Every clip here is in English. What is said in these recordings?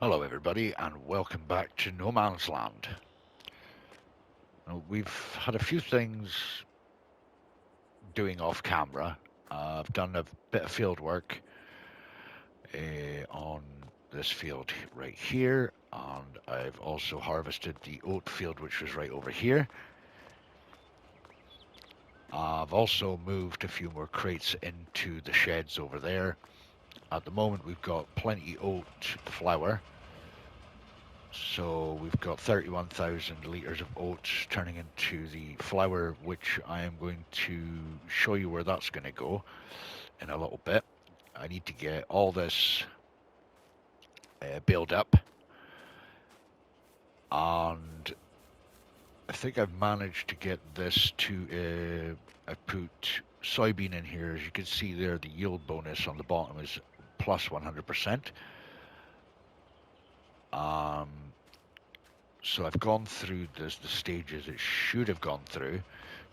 Hello everybody and welcome back to No Man's Land. Now, we've had a few things doing off camera. I've done a bit of field work on this field right here, and I've also harvested the oat field which was right over here. I've also moved a few more crates into the sheds over there. At the moment we've got plenty oat flour. So we've got 31,000 litres of oats turning into the flour, which I am going to show you where that's going to go in a little bit. I need to get all this built up, and I think I've managed to get this to, I put soybean in here. As you can see there, the yield bonus on the bottom is plus 100%. So I've gone through the stages it should have gone through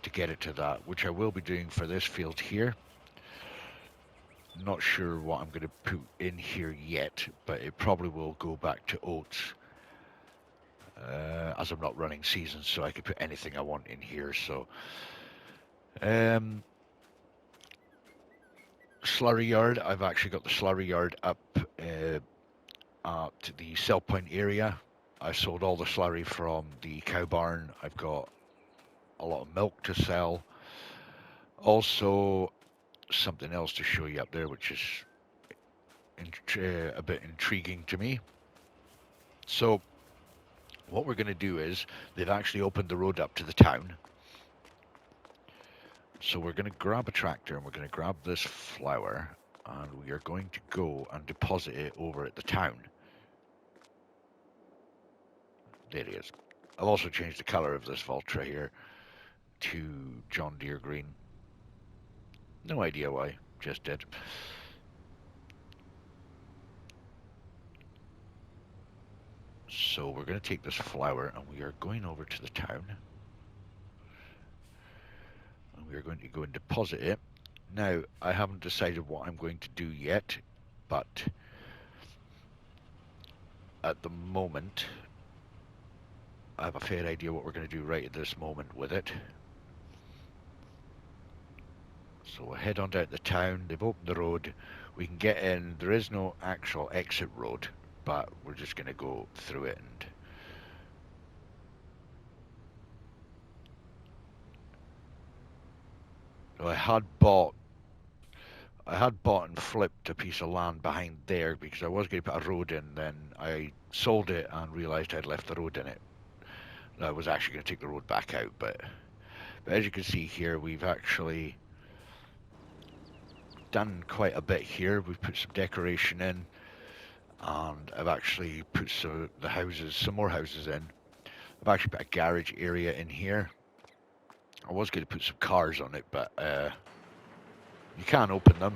to get it to that, which I will be doing for this field here. Not sure what I'm going to put in here yet, but it probably will go back to oats, as I'm not running seasons, so I can put anything I want in here. So slurry yard, I've actually got the slurry yard up at the sell point area. I sold all the slurry from the cow barn. I've got a lot of milk to sell. Also, something else to show you up there, which is a bit intriguing to me. So what we're going to do is they've actually opened the road up to the town. So we're going to grab a tractor and we're going to grab this flour and we are going to go and deposit it over at the town. There it is. I've also changed the color of this Valtra here to John Deere green. No idea why, just did. So we're going to take this flour and we are going over to the town. And we are going to go and deposit it. Now, I haven't decided what I'm going to do yet, but at the moment, I have a fair idea what we're going to do right at this moment with it. So we'll head on down to the town. They've opened the road. We can get in. There is no actual exit road, but we're just going to go through it. And so I had bought and flipped a piece of land behind there because I was going to put a road in. Then I sold it and realised I'd left the road in it. I was actually going to take the road back out, but as you can see here, we've actually done quite a bit here. We've put some decoration in, and I've actually put some more houses in. I've actually put a garage area in here. I was going to put some cars on it, but you can't open them.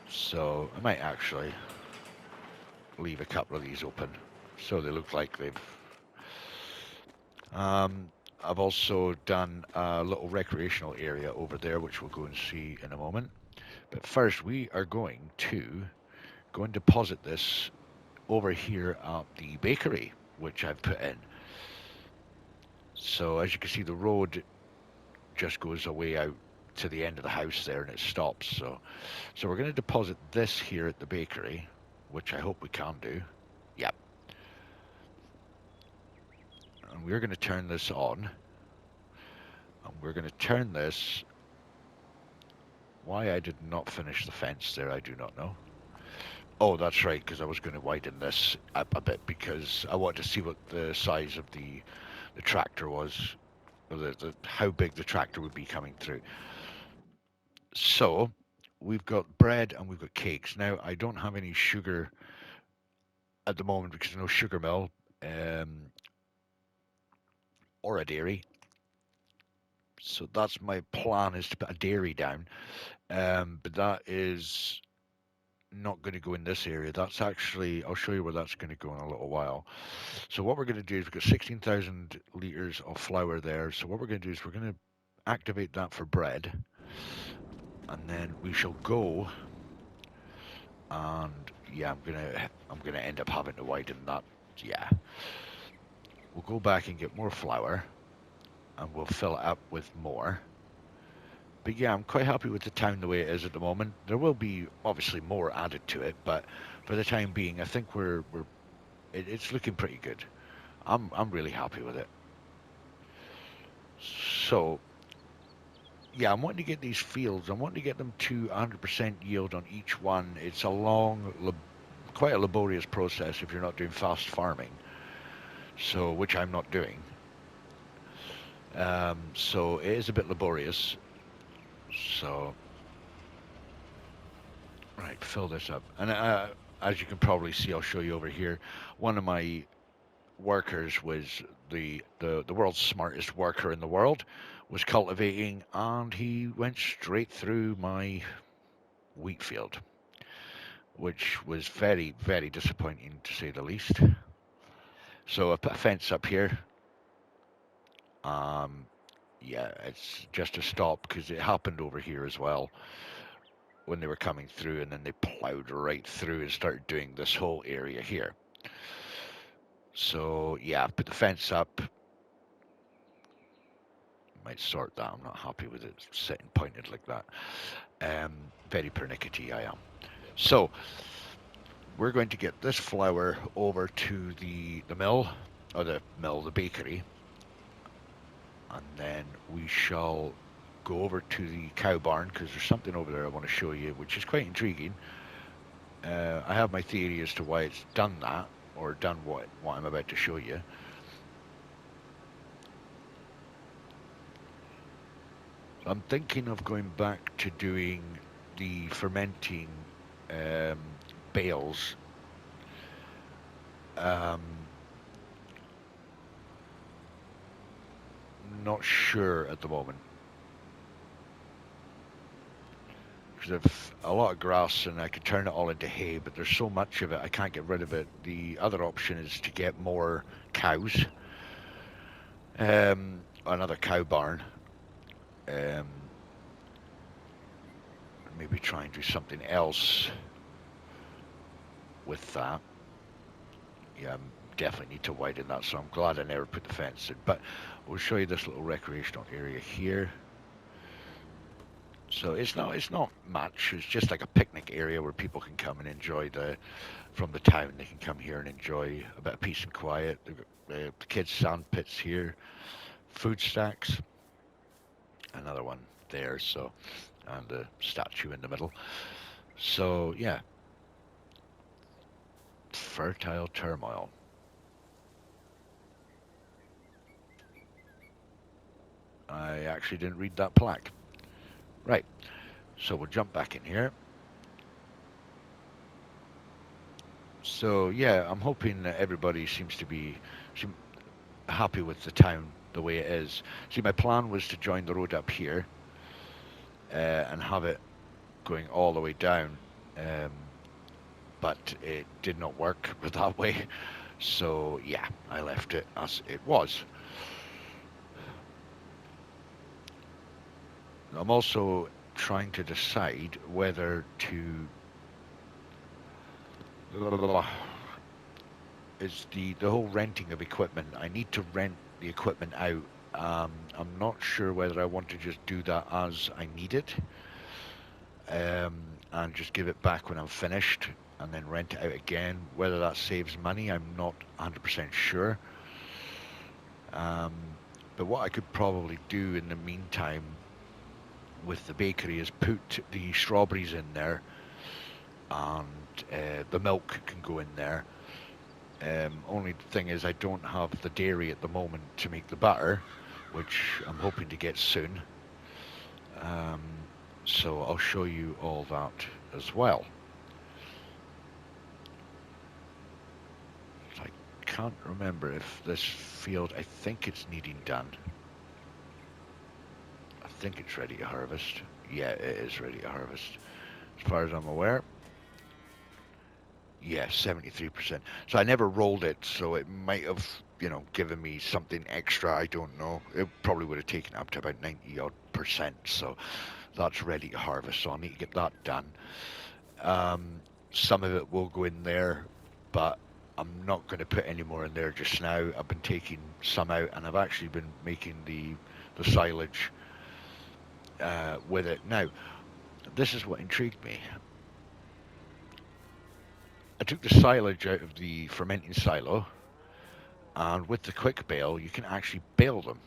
So I might actually leave a couple of these open so they look like they've... I've also done a little recreational area over there, which we'll go and see in a moment. But first, we are going to go and deposit this over here at the bakery, which I've put in. So as you can see, the road just goes away out to the end of the house there and it stops. So we're going to deposit this here at the bakery, which I hope we can do. Yep. And we're going to turn this on. And we're going to turn this... Why I did not finish the fence there, I do not know. Oh, that's right, because I was going to widen this up a bit because I wanted to see what the size of the tractor was, or how big the tractor would be coming through. So we've got bread and we've got cakes. Now, I don't have any sugar at the moment because there's no sugar mill or a dairy. So that's my plan, is to put a dairy down. But that is not going to go in this area. That's actually, I'll show you where that's going to go in a little while. So what we're going to do is we've got 16,000 litres of flour there. So what we're going to do is we're going to activate that for bread. And then we shall go and yeah, I'm gonna end up having to widen that. Yeah, we'll go back and get more flour, and we'll fill it up with more. But yeah, I'm quite happy with the town the way it is at the moment. There will be obviously more added to it, but for the time being, I think it's looking pretty good. I'm really happy with it. So yeah, I'm wanting to get these fields. I'm wanting to get them to 100% yield on each one. It's a quite a laborious process if you're not doing fast farming. So which I'm not doing. So it is a bit laborious. So right, fill this up, and as you can probably see, I'll show you over here. One of my workers was the world's smartest worker in the world, was cultivating, and he went straight through my wheat field, which was very, very disappointing to say the least. So I put a fence up here. Um, yeah, it's just to stop because it happened over here as well when they were coming through, and then they plowed right through and started doing this whole area here. So yeah, I put the fence up. Might sort that. I'm not happy with it sitting pointed like that. Very pernickety I am. So we're going to get this flour over to the mill, or the bakery, and then we shall go over to the cow barn because there's something over there I want to show you, which is quite intriguing. I have my theory as to why it's done that, or done what I'm about to show you. I'm thinking of going back to doing the fermenting um, bales. Um, Not sure at the moment because I've a lot of grass and I could turn it all into hay, but there's so much of it I can't get rid of it. The other option is to get more cows, another cow barn, um, maybe try and do something else with that. Yeah, I definitely need to widen that, so I'm glad I never put the fence in. But we'll show you this little recreational area here. So it's not much. It's just like a picnic area where people can come and enjoy from the town. They can come here and enjoy a bit of peace and quiet. The kids' sand pits here, food stacks, another one there. So and the statue in the middle. So yeah, fertile turmoil. I actually didn't read that plaque. Right. So we'll jump back in here. So yeah, I'm hoping that everybody seem happy with the town the way it is. See, my plan was to join the road up here and have it going all the way down, um, but it did not work with that way. So yeah, I left it as it was. I'm also trying to decide whether to is the whole renting of equipment. I need to rent the equipment out. I'm not sure whether I want to just do that as I need it, and just give it back when I'm finished, and then rent it out again. Whether that saves money, I'm not 100% sure. Um, but what I could probably do in the meantime with the bakery is put the strawberries in there, and the milk can go in there. Only thing is I don't have the dairy at the moment to make the butter, which I'm hoping to get soon. Um, so I'll show you all that as well. I can't remember if this field, I think it's needing done. I think it's ready to harvest. Yeah, it is ready to harvest. As far as I'm aware. Yeah, 73%. So I never rolled it, so it might have, given me something extra. I don't know. It probably would have taken up to about 90 odd percent. So that's ready to harvest. So I need to get that done. Um, Some of it will go in there, but I'm not going to put any more in there just now. I've been taking some out, and I've actually been making the silage with it. Now, this is what intrigued me. I took the silage out of the fermenting silo, and with the quick bale, you can actually bale them.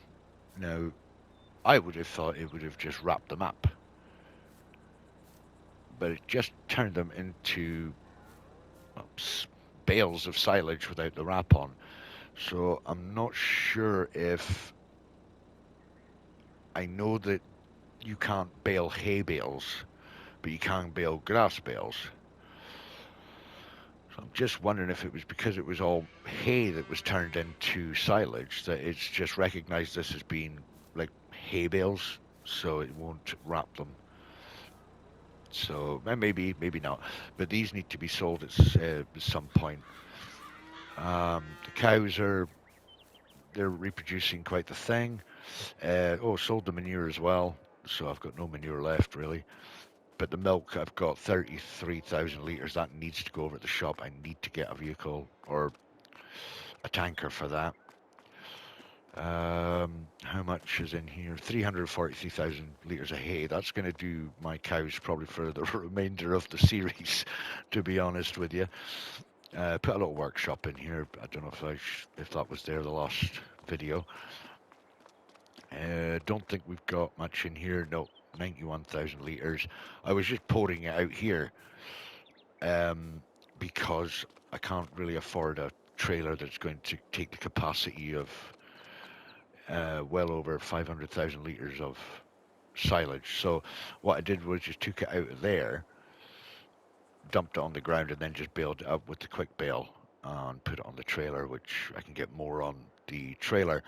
Now, I would have thought it would have just wrapped them up, but it just turned them into well, bales of silage without the wrap on. So I'm not sure if I know that you can't bale hay bales, but you can bale grass bales. So I'm just wondering if it was because it was all hay that was turned into silage that it's just recognized this as being like hay bales, so it won't wrap them. So maybe not, but these need to be sold at some point. The cows are they're reproducing quite the thing. Sold the manure as well, so I've got no manure left really. But the milk, I've got 33,000 litres. That needs to go over at the shop. I need to get a vehicle or a tanker for that. How much is in here? 343,000 litres of hay. That's going to do my cows probably for the remainder of the series, to be honest with you. Put a little workshop in here. I don't know if that was there the last video. Don't think we've got much in here. No, 91,000 litres. I was just pouring it out here because I can't really afford a trailer that's going to take the capacity of well over 500,000 litres of silage. So what I did was just took it out of there, dumped it on the ground, and then just baled it up with the quick bale and put it on the trailer, which I can get more on the trailer.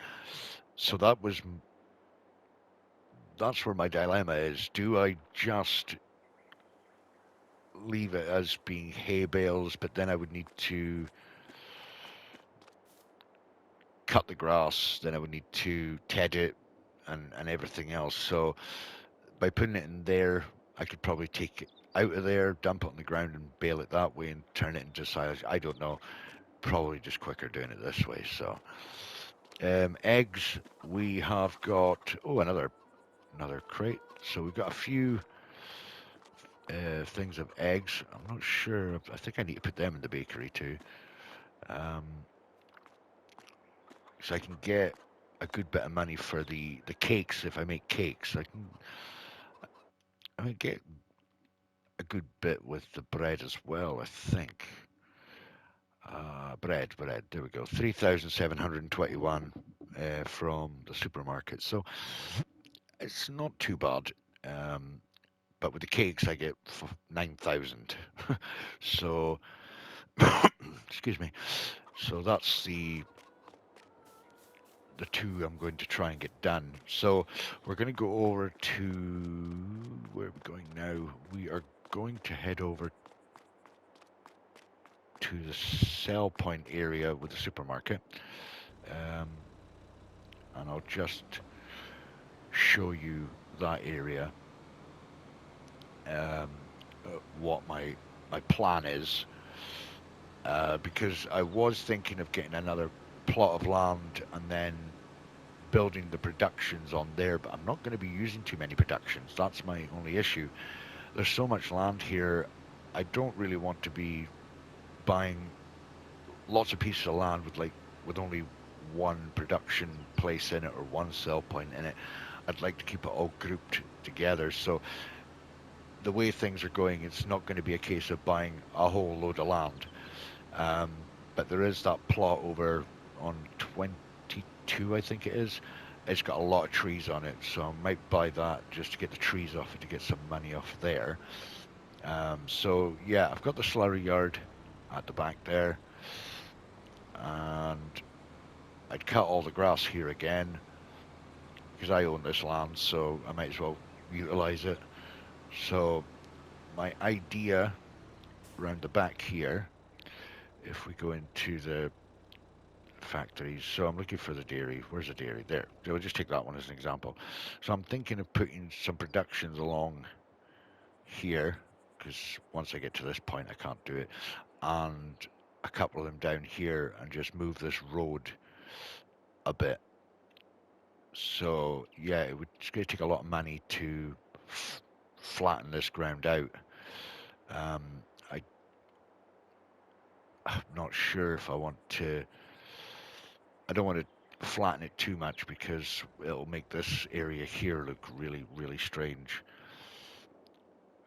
So that's where my dilemma is. Do I just leave it as being hay bales, but then I would need to cut the grass, then I would need to ted it and everything else. So by putting it in there, I could probably take it out of there, dump it on the ground and bale it that way and turn it into silage. I don't know. Probably just quicker doing it this way. So eggs, we have got another crate. So we've got a few things of eggs. I'm not sure. I think I need to put them in the bakery too. Um, so I can get a good bit of money for the cakes if I make cakes. I can get a good bit with the bread as well, I think. Bread. There we go. 3,721 from the supermarket. So it's not too bad. Um, but with the cakes, I get 9,000. So, excuse me. So that's the two I'm going to try and get done. So we're going to go over to where are we going now? We are going to head over to the sell point area with the supermarket, um, and I'll just show you that area. Um, what my plan is, because I was thinking of getting another plot of land and then building the productions on there, but I'm not going to be using too many productions. That's my only issue. There's so much land here. I don't really want to be buying lots of pieces of land with only one production place in it or one sell point in it. I'd like to keep it all grouped together. So the way things are going, it's not going to be a case of buying a whole load of land. Um, but there is that plot over on 22, I think it is. It's got a lot of trees on it, so I might buy that just to get the trees off it to get some money off there. So yeah, I've got the slurry yard at the back there, and I'd cut all the grass here again because I own this land, so I might as well utilize it. So my idea around the back here, if we go into the factories, so I'm looking for the dairy. Where's the dairy? There. So I'll just take that one as an example. So I'm thinking of putting some productions along here because once I get to this point, I can't do it. And a couple of them down here, and just move this road a bit. So yeah, it's going to take a lot of money to flatten this ground out. Um, I, I'm not sure if I want to. I don't want to flatten it too much because it'll make this area here look really, really strange.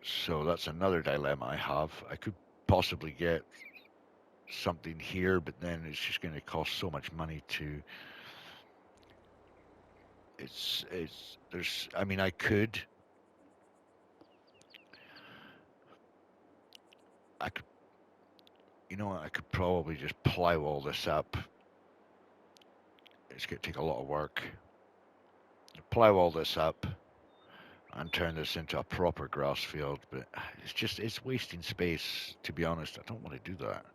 So that's another dilemma I have. I could possibly get something here, but then it's just going to cost so much money to. There's. I mean, I could, I could probably just plow all this up. It's going to take a lot of work. Plow all this up and turn this into a proper grass field, but it's wasting space, to be honest. I don't want to do that.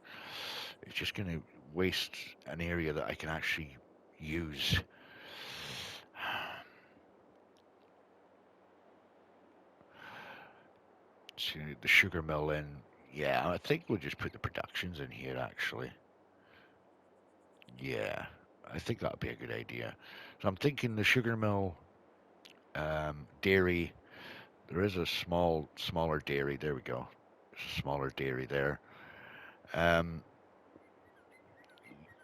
It's just going to waste an area that I can actually use. So the sugar mill in. Yeah, I think we'll just put the productions in here, actually. Yeah, I think that'd be a good idea. So I'm thinking the sugar mill, dairy. There is a smaller dairy. There we go. There's a smaller dairy there. Um,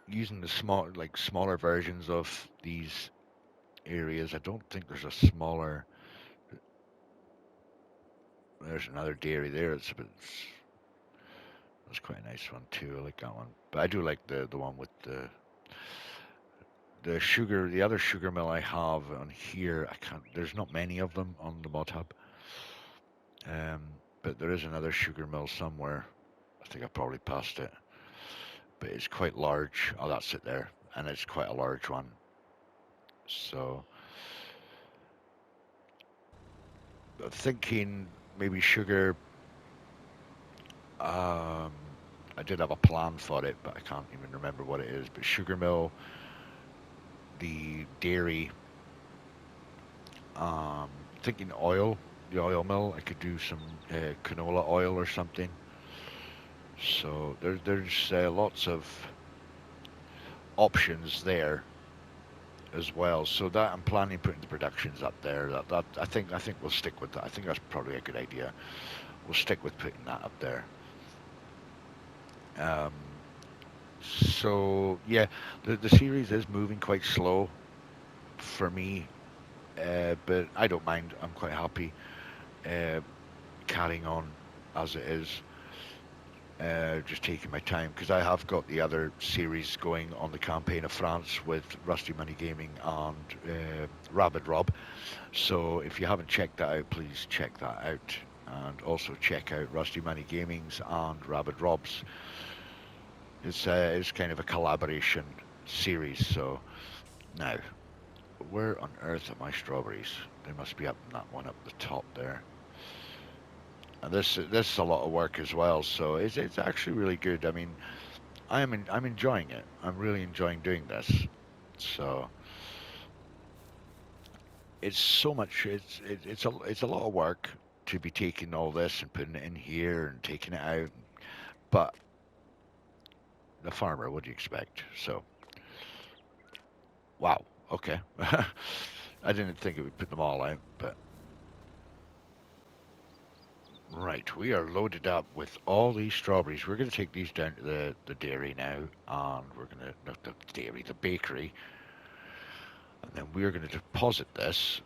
Using the smaller versions of these areas. I don't think there's a smaller. There's another dairy there. That's quite a nice one too. I like that one. But I do like the one with the sugar. The other sugar mill I have on here. I can't. There's not many of them on the mod hub. Um, but there is another sugar mill somewhere. I think I probably passed it. But it's quite large. Oh, that's it there, and it's quite a large one. So I'm thinking maybe sugar. Um, I did have a plan for it, but I can't even remember what it is. But sugar mill, the dairy, thinking oil, the oil mill. I could do some canola oil or something. So there's lots of options there as well. So that I'm planning putting the productions up there. That I think we'll stick with that. I think that's probably a good idea. We'll stick with putting that up there. Um, so yeah, the series is moving quite slow for me, but I don't mind. I'm quite happy uh, carrying on as it is. Just taking my time because I have got the other series going on the campaign of France with Rusty Money Gaming and Rabid Rob. So if you haven't checked that out, please check that out, and also check out Rusty Money Gaming's and Rabid Rob's. It's kind of a collaboration series. So now, where on earth are my strawberries? They must be up in that one up the top there. And this is a lot of work as well, so it's actually really good. I mean, I'm enjoying it. I'm really enjoying doing this. So it's so much. It's a lot of work to be taking all this and putting it in here and taking it out. But the farmer, what do you expect? So wow, okay. I didn't think it would put them all out, but right, we are loaded up with all these strawberries. We're going to take these down to the dairy now, and we're going to, not the dairy, the bakery, and then we're going to deposit this,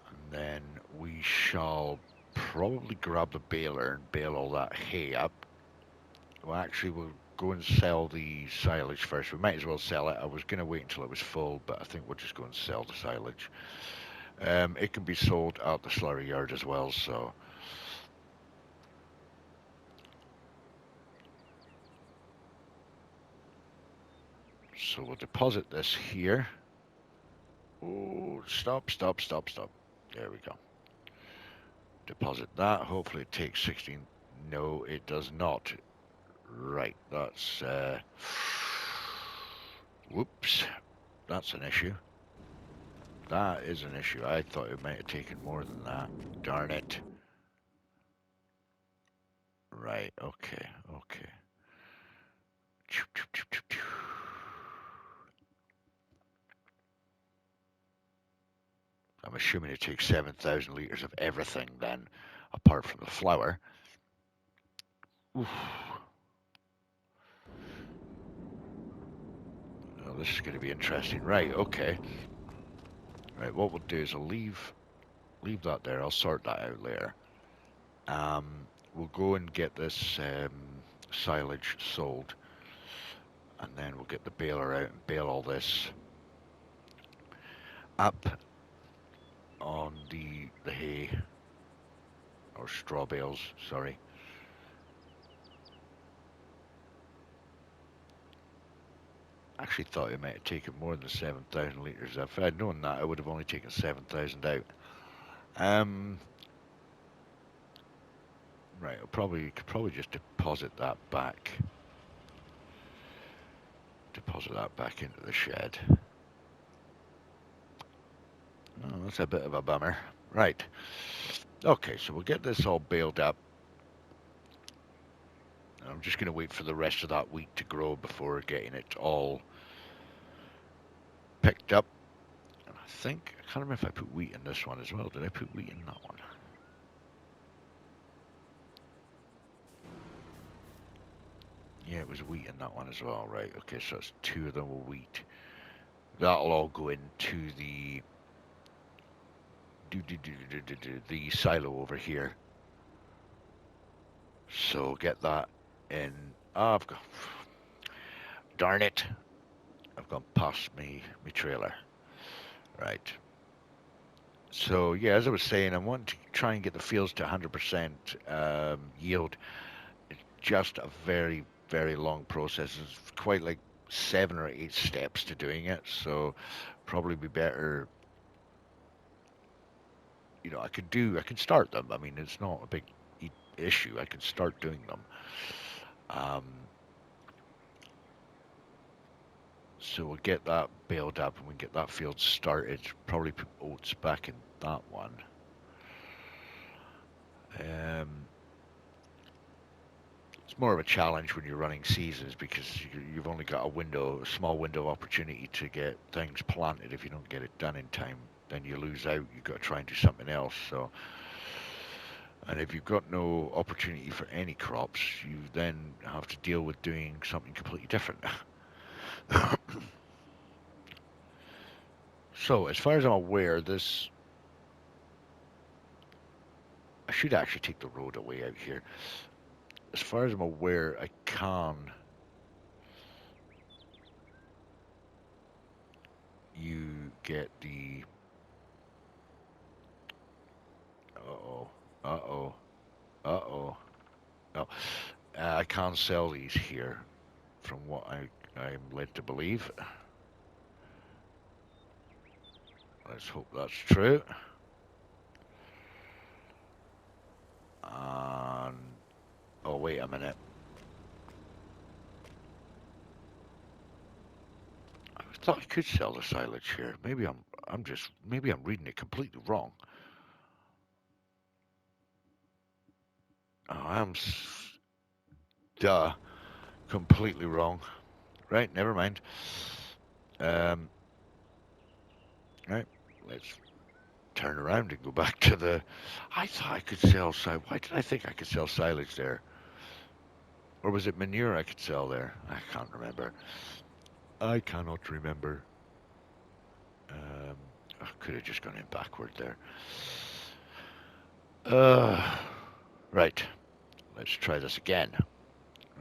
and then we shall probably grab the baler and bale all that hay up. Well, actually, we'll go and sell the silage first. We might as well sell it. I was going to wait until it was full, but I think we'll just go and sell the silage. It can be sold at the slurry yard as well, so we'll deposit this here. Oh, stop, stop, stop, stop. There we go. Deposit that. Hopefully it takes 16. No, it does not. Right, that's... whoops. That's an issue. that is an issue. I thought it might have taken more than that. Darn it. Right, okay, okay. I'm assuming it takes 7,000 litres of everything then, apart from the flour. Oof. Oh, this is going to be interesting. Right, okay. Right, what we'll do is I'll leave that there. I'll sort that out later. We'll go and get this silage sold, and then we'll get the baler out and bale all this up on the hay, or straw bales, sorry. I actually thought it might have taken more than 7,000 litres. If I'd known that, I would have only taken 7,000 out. Right, I'll could probably just deposit that back. Deposit that back into the shed. Oh, that's a bit of a bummer. Right. Okay, so we'll get this all baled up. I'm just going to wait for the rest of that wheat to grow before getting it all picked up. And I think, I can't remember if I put wheat in this one as well. Did I put wheat in that one? Yeah, it was wheat in that one as well. Right, okay, so it's 2 of them were wheat. That'll all go into the the silo over here. So get that in. Oh, I've got. Darn it! I've gone past me trailer. Right. So yeah, as I was saying, I want to try and get the fields to 100% yield. It's just a very, very long process. It's quite like 7 or 8 steps to doing it. So probably be better. You know, I can start them. I mean, it's not a big issue. I can start doing them. Um, so we'll get that baled up and we get that field started. Probably put oats back in that one. It's more of a challenge when you're running seasons because you've only got a small window of opportunity to get things planted. If you don't get it done in time, then you lose out. You've got to try and do something else. So, and if you've got no opportunity for any crops, you then have to deal with doing something completely different. So, as far as I'm aware, I should actually take the road away out here. As far as I'm aware, I can you get the uh-oh, uh-oh, uh-oh. No, I can't sell these here from what I'm led to believe. Let's hope that's true. And oh, wait a minute. I thought I could sell the silage here. Maybe I'm reading it completely wrong. Oh, completely wrong. Right, never mind. Right, let's turn around and go back to the. I thought I could sell silage. Why did I think I could sell silage there? Or was it manure I could sell there? I can't remember. I cannot remember. I could have just gone in backward there. Right. Let's try this again.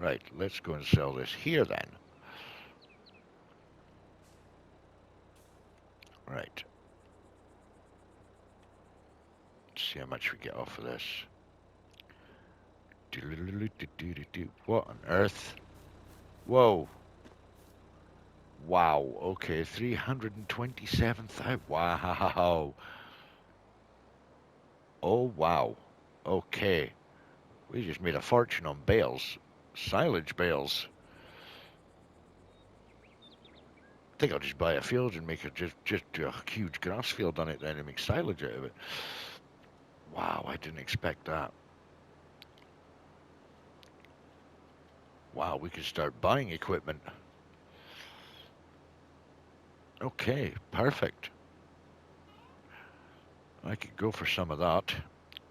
Right, let's go and sell this here then. Right. Let's see how much we get off of this. What on earth? Whoa. Wow. Okay, 327,000. Wow. Oh, wow. Okay. We just made a fortune on bales. Silage bales. think I'll just buy a field and make it just do a huge grass field on it then and make silage out of it. Wow, I didn't expect that. Wow, we could start buying equipment. Okay, perfect. I could go for some of that.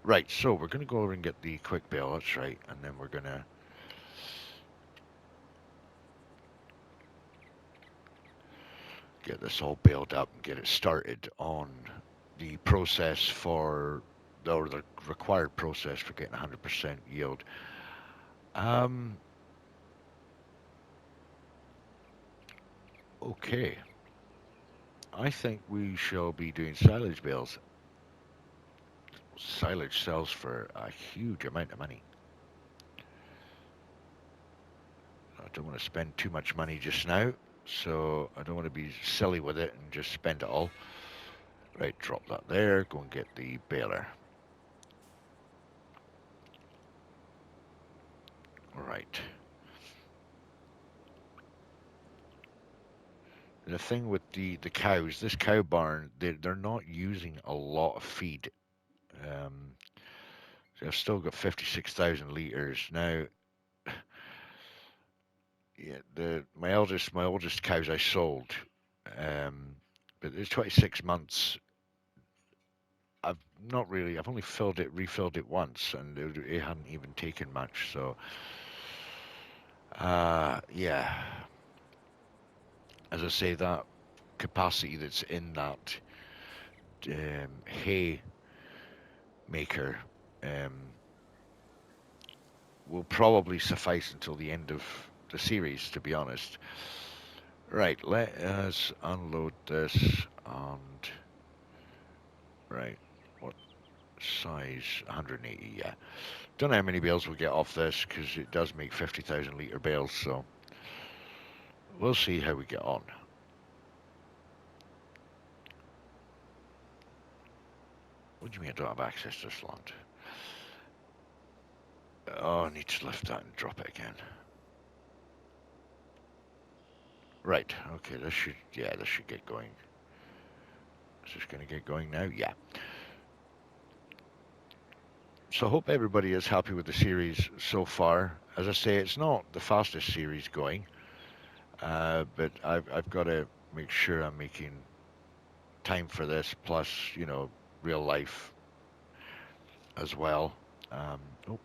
Right, so we're going to go over and get the quick bale, that's right, and then we're going to get this all baled up and get it started on the process for, or the required process for getting 100% yield. Um, okay. I think we shall be doing silage bales. Silage sells for a huge amount of money. I don't want to spend too much money just now, so I don't want to be silly with it and just spend it all. Right, drop that there, go and get the baler. Right. The thing with the cows, this cow barn, they're not using a lot of feed. Um, so I've still got 56,000 liters now. Yeah, my oldest cows I sold, um, but it's 26 months. I've not really. I've only refilled it once, and it hadn't even taken much. So, yeah, as I say, that capacity that's in that hay maker um, will probably suffice until the end of the series, to be honest. Right, let us unload this and right, what size? 180, yeah. Don't know how many bales we'll get off this because it does make 50,000 litre bales, so we'll see how we get on. What do you mean I don't have access to this land? Oh, I need to lift that and drop it again. Right, okay, this should get going. Is this going to get going now? Yeah. So I hope everybody is happy with the series so far. As I say, it's not the fastest series going, but I've got to make sure I'm making time for this, plus, real life as well. Um, oh,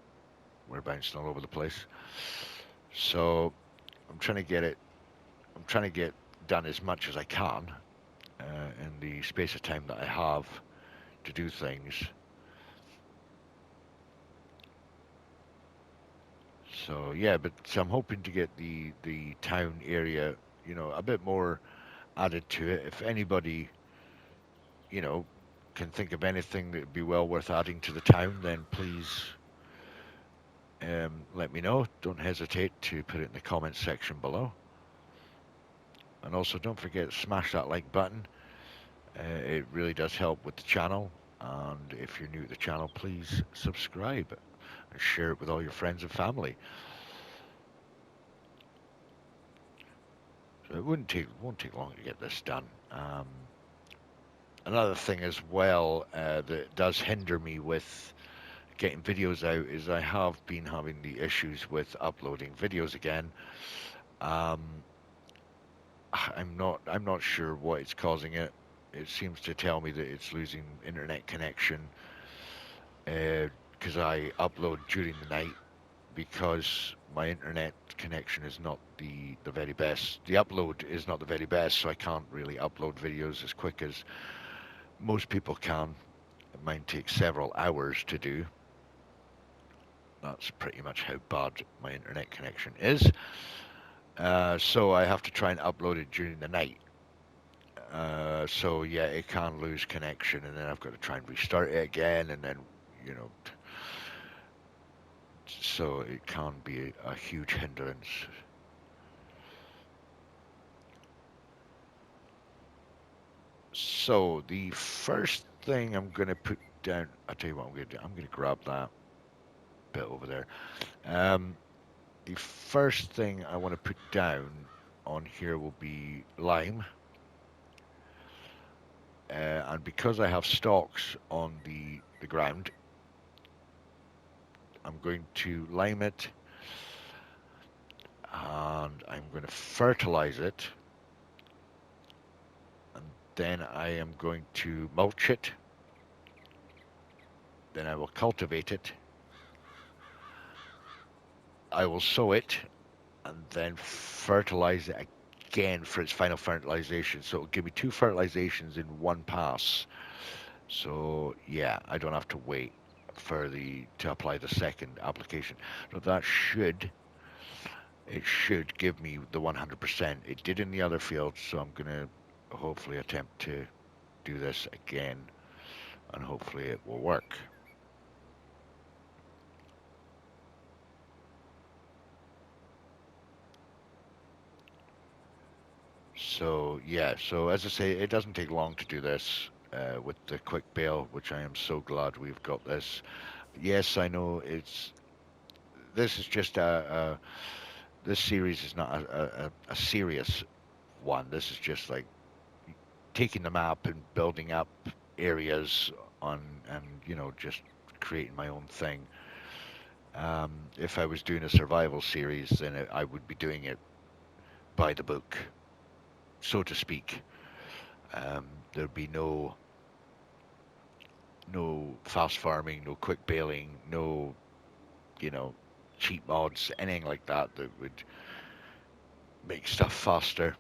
we're bouncing all over the place. So I'm trying to get it. I'm trying to get done as much as I can in the space of time that I have to do things. So yeah, but so I'm hoping to get the town area, a bit more added to it. If anybody, you know, can think of anything that would be well worth adding to the town, then please let me know. Don't hesitate to put it in the comments section below. And also, don't forget to smash that like button. It really does help with the channel. And if you're new to the channel, please subscribe and share it with all your friends and family. So it won't take long to get this done. Another thing as well that does hinder me with getting videos out is I have been having the issues with uploading videos again. Um, I'm not sure what is causing it. It seems to tell me that it's losing internet connection because I upload during the night because my internet connection is not the very best. The upload is not the very best, so I can't really upload videos as quick as most people can. Mine takes several hours to do. That's pretty much how bad my internet connection is. So I have to try and upload it during the night. So yeah, it can lose connection, and then I've got to try and restart it again, and then you know, so it can be a huge hindrance. So the first thing I'm going to put down, I'll tell you what I'm going to do. I'm going to grab that bit over there. The first thing I want to put down on here will be lime. And because I have stalks on the ground, I'm going to lime it and I'm going to fertilize it. And then I am going to mulch it. Then I will cultivate it. I will sow it and then fertilize it again for its final fertilization. So it'll give me 2 fertilizations in one pass. So yeah, I don't have to wait for to apply the second application. So that should give me the 100%. It did in the other field, so I'm gonna hopefully attempt to do this again, and hopefully it will work. So yeah, so as I say, it doesn't take long to do this with the quick bale, which I am so glad we've got this. Yes, I know this is just this series is not a serious one. This is just like taking the map and building up areas on, and just creating my own thing. If I was doing a survival series, then I would be doing it by the book, so to speak. There'd be no fast farming, no quick baling, no you know cheap mods, anything like that that would make stuff faster.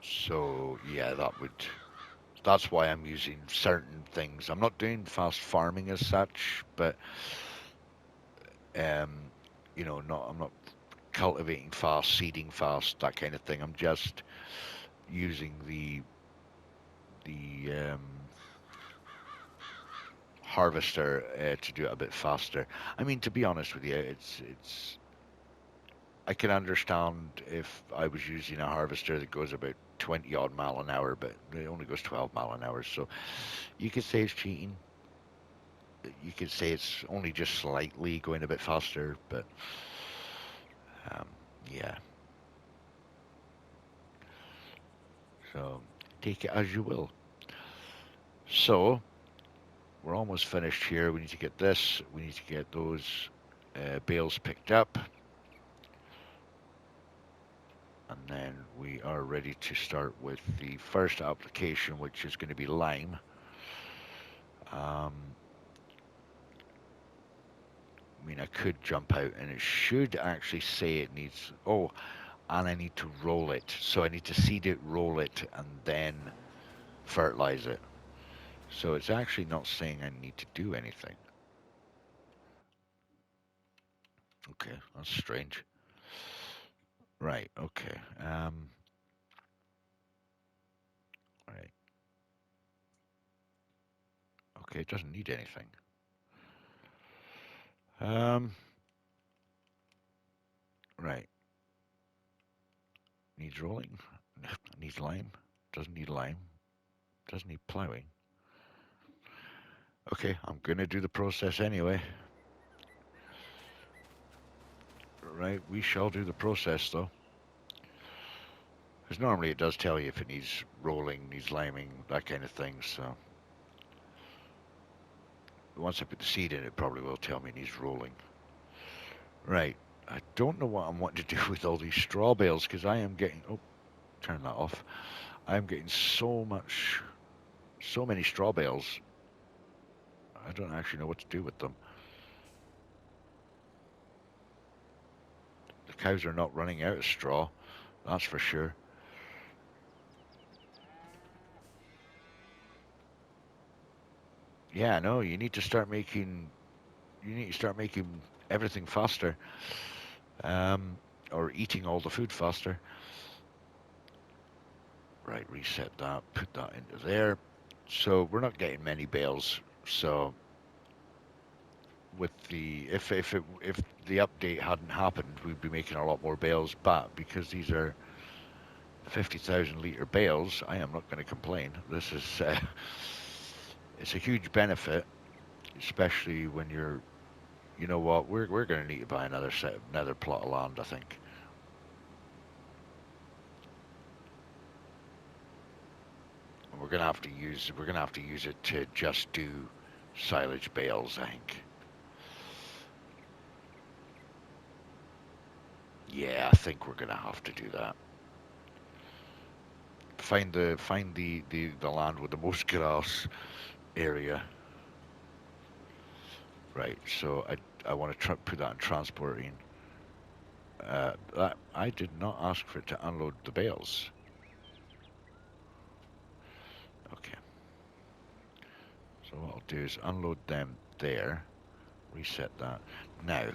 So yeah, that's why I'm using certain things. I'm not doing fast farming as such, but um, I'm not cultivating fast, seeding fast, that kind of thing. I'm just using the harvester to do it a bit faster. I mean, to be honest with you, it's I can understand if I was using a harvester that goes about 20 odd mile an hour, but it only goes 12 mile an hour. So you could say it's cheating. You could say it's only just slightly going a bit faster, but um, yeah. So take it as you will. So we're almost finished here. We need to get this. We need to get those bales picked up. And then we are ready to start with the first application, which is going to be lime. I mean, I could jump out and it should actually say it needs, oh, and I need to roll it. So I need to seed it, roll it, and then fertilize it. So it's actually not saying I need to do anything. Okay, that's strange. Right, okay. Right. Okay, it doesn't need anything. Um, right. Needs rolling. Needs lime. Doesn't need lime. Doesn't need plowing. Okay, I'm gonna do the process anyway. Right, we shall do the process though. Because normally it does tell you if it needs rolling, needs liming, that kind of thing, so. Once I put the seed in, it probably will tell me it needs rolling. Right, I don't know what I'm wanting to do with all these straw bales, because I am getting, oh, turn that off. I'm getting so many straw bales. I don't actually know what to do with them. The cows are not running out of straw, that's for sure. Yeah, no, you need to start making everything faster, um, or eating all the food faster. Right, reset that, put that into there. So we're not getting many bales. So with the if the update hadn't happened, we'd be making a lot more bales. But because these are 50,000 liter bales, I am not going to complain. This is it's a huge benefit, especially when you're You know what? We're going to need to buy another plot of land, I think. And we're going to have to use it to just do silage bales, I think. Yeah, I think we're going to have to do that. Find the land with the most grass area. Right. So I want to put that in transporting. That I did not ask for it to unload the bales. Okay. So what I'll do is unload them there. Reset that. Now,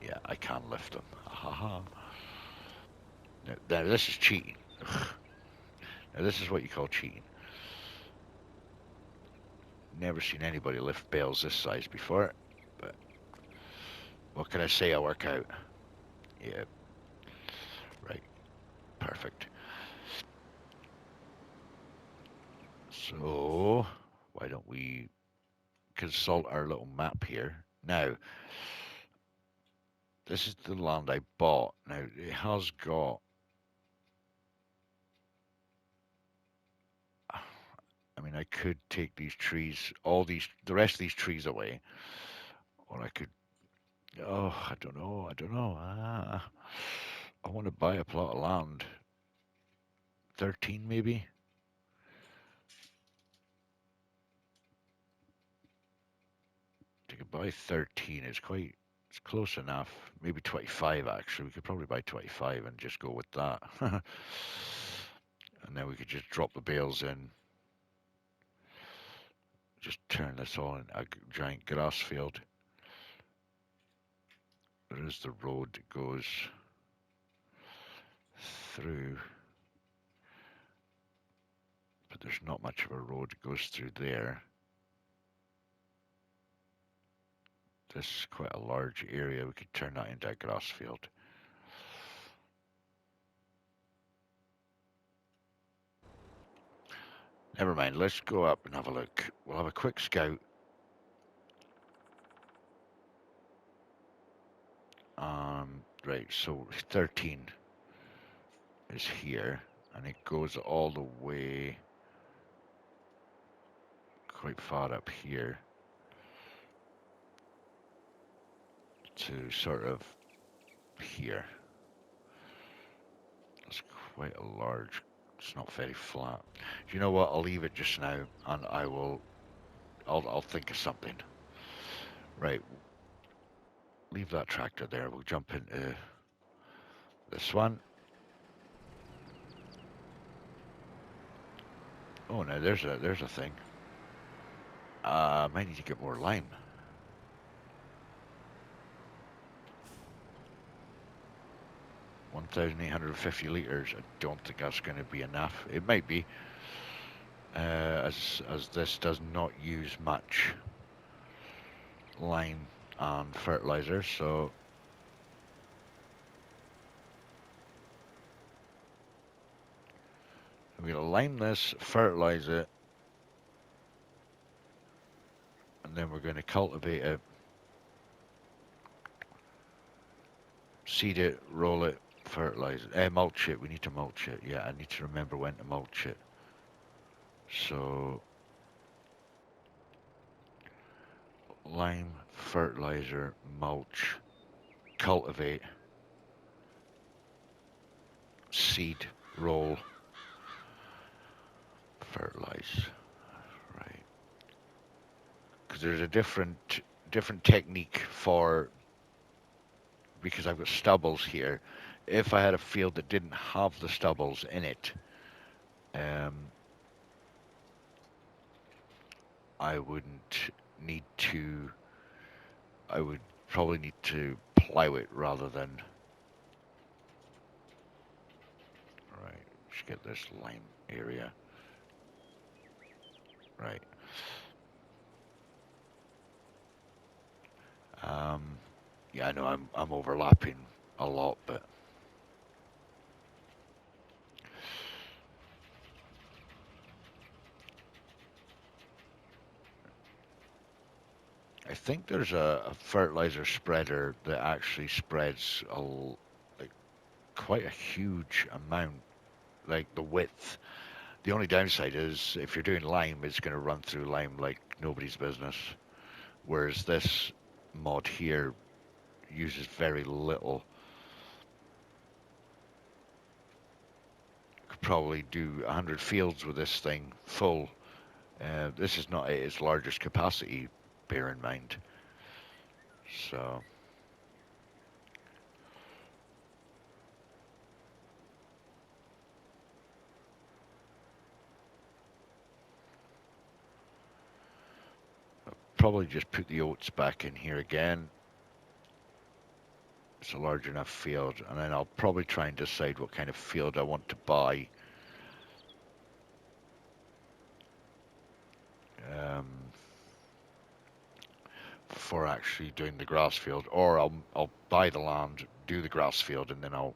yeah, I can lift them. Haha. Now this is cheating. Now this is what you call cheating. Never seen anybody lift bales this size before, but what can I say? I work out. Yeah, right. Perfect. So, why don't we consult our little map here? Now, this is the land I bought. Now, it has got... I mean, I could take these trees, the rest of these trees away, or I could... Oh, I don't know, I don't know. I want to buy a plot of land. 13, maybe? To buy 13 is quite... It's close enough. Maybe 25, actually. We could probably buy 25 and just go with that. And then we could just drop the bales in. Just turn this all into a giant grass field. There is the road that goes through, but there's not much of a road that goes through there. This is quite a large area. We could turn that into a grass field. Never mind, let's go up and have a look. We'll have a quick scout. Right, so 13 is here, and it goes all the way quite far up here to sort of here. That's quite a large, it's not very flat. You know what, I'll leave it just now, and I'll think of something. Right, leave that tractor there, we'll jump into this one. Oh, now there's a thing. Might need to get more lime. 1,850 liters. I don't think that's going to be enough. It might be, as this does not use much lime and fertilizer. So we're going to lime this, fertilize it, and then we're going to cultivate it, seed it, roll it, fertilize it, mulch it. We need to mulch it. Yeah, I need to remember when to mulch it. So lime, fertilizer, mulch, cultivate, seed, roll, fertilize. Right. Because there's a different technique for, because I've got stubbles here. If I had a field that didn't have the stubbles in it, I wouldn't need to. I would probably need to plow it rather than. Right, let's get this lime area. Right. Yeah, I know I'm overlapping a lot, but I think there's a fertilizer spreader that actually spreads like quite a huge amount, like the width. The only downside is if you're doing lime, it's going to run through lime like nobody's business. Whereas this mod here uses very little. Could probably do 100 fields with this thing full. This is not at its largest capacity, bear in mind. So, probably just put the oats back in here again. It's a large enough field, and then I'll probably try and decide what kind of field I want to buy. Um, for actually doing the grass field, or I'll buy the land, do the grass field, and then I'll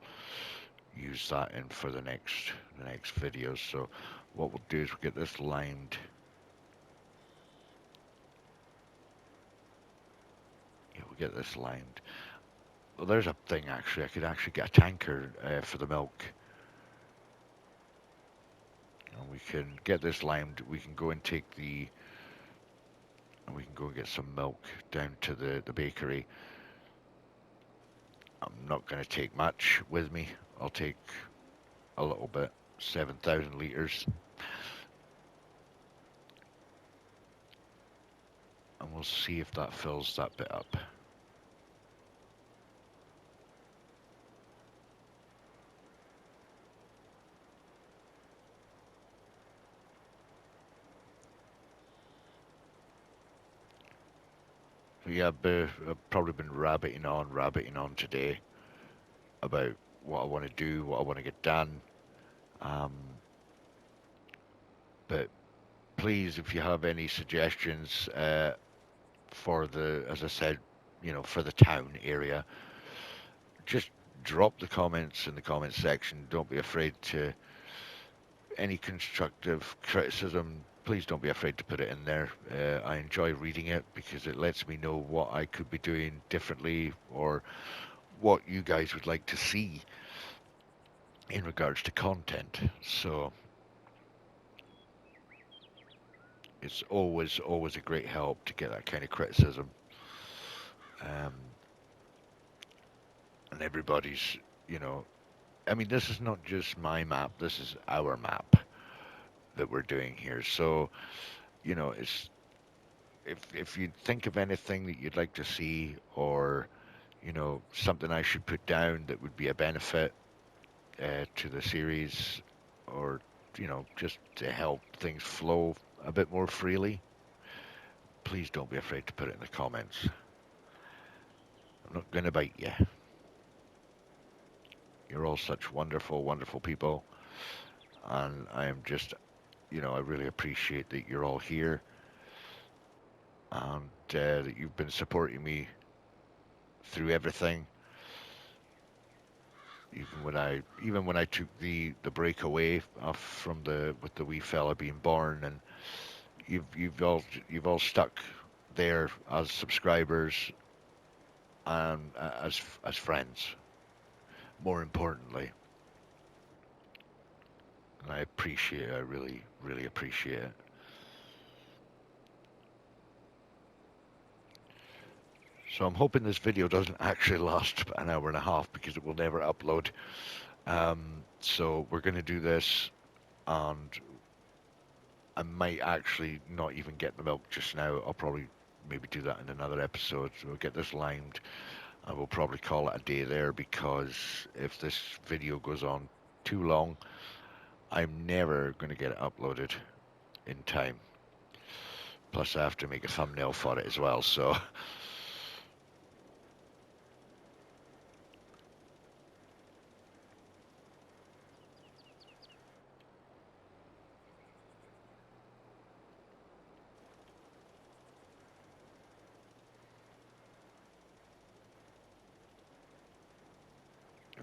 use that in for the next videos. So what we'll do is we'll get this limed. Yeah, we'll get this limed. Well, there's a thing actually. I could actually get a tanker for the milk, and we can get this limed. We can go and take the, and we can go and get some milk down to the bakery. I'm not going to take much with me. I'll take a little bit, 7,000 litres, and we'll see if that fills that bit up. So yeah, I've probably been rabbiting on today about what I want to do, what I want to get done. Um, but please, if you have any suggestions for the, as I said, for the town area, just drop the comments in the comments section. Don't be afraid to any constructive criticism. Please don't be afraid to put it in there. I enjoy reading it because it lets me know what I could be doing differently or what you guys would like to see in regards to content. So it's always a great help to get that kind of criticism. Um, and everybody's, you know, I mean, this is not just my map. This is our map that we're doing here. So, it's if you think of anything that you'd like to see, or something I should put down that would be a benefit to the series, or just to help things flow a bit more freely, please don't be afraid to put it in the comments. I'm not going to bite you. You're all such wonderful, wonderful people, and I am just, I really appreciate that you're all here, and that you've been supporting me through everything. Even when I took the break away off from the with the wee fella being born, and you've all stuck there as subscribers and as friends, more importantly. And I appreciate it. I really, really appreciate it. So I'm hoping this video doesn't actually last an hour and a half because it will never upload. So we're going to do this, and I might actually not even get the milk just now. I'll probably maybe do that in another episode. So we'll get this limed, and we'll probably call it a day there, because if this video goes on too long, I'm never going to get it uploaded in time. Plus, I have to make a thumbnail for it as well, so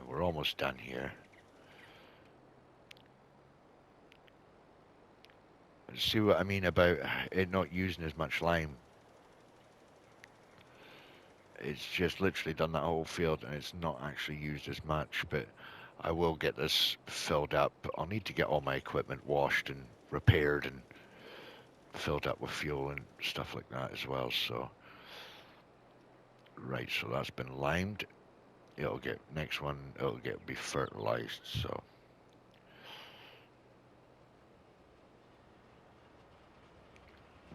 we're almost done here. See what I mean about it not using as much lime? it's just literally done that whole field and it's not actually used as much, but I will get this filled up. I'll need to get all my equipment washed and repaired and filled up with fuel and stuff like that as well. So, right, so that's been limed. It'll get, next one, it'll get be fertilized. So,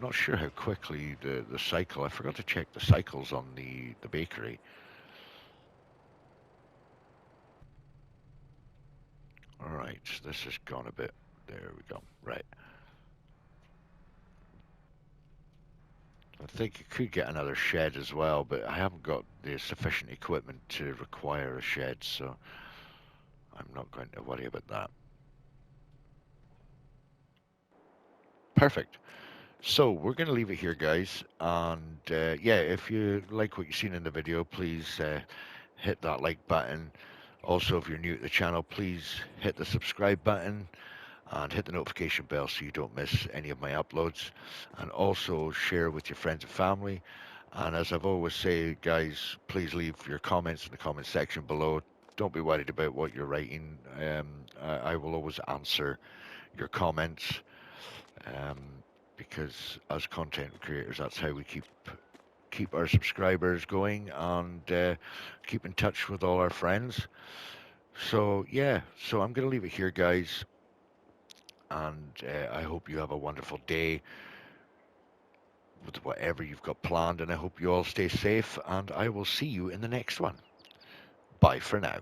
not sure how quickly the cycle, I forgot to check the cycles on the bakery. All right, this has gone a bit, there we go, right. I think you could get another shed as well, but I haven't got the sufficient equipment to require a shed, so I'm not going to worry about that. Perfect. So we're going to leave it here, guys. And yeah, if you like what you've seen in the video, please hit that like button. Also, if you're new to the channel, please hit the subscribe button and hit the notification bell so you don't miss any of my uploads. And also share with your friends and family. And as I've always said, guys, please leave your comments in the comment section below. Don't be worried about what you're writing. I will always answer your comments um, because as content creators, that's how we keep our subscribers going and keep in touch with all our friends. So yeah, so I'm gonna leave it here, guys, and I hope you have a wonderful day with whatever you've got planned, and I hope you all stay safe, and I will see you in the next one. Bye for now.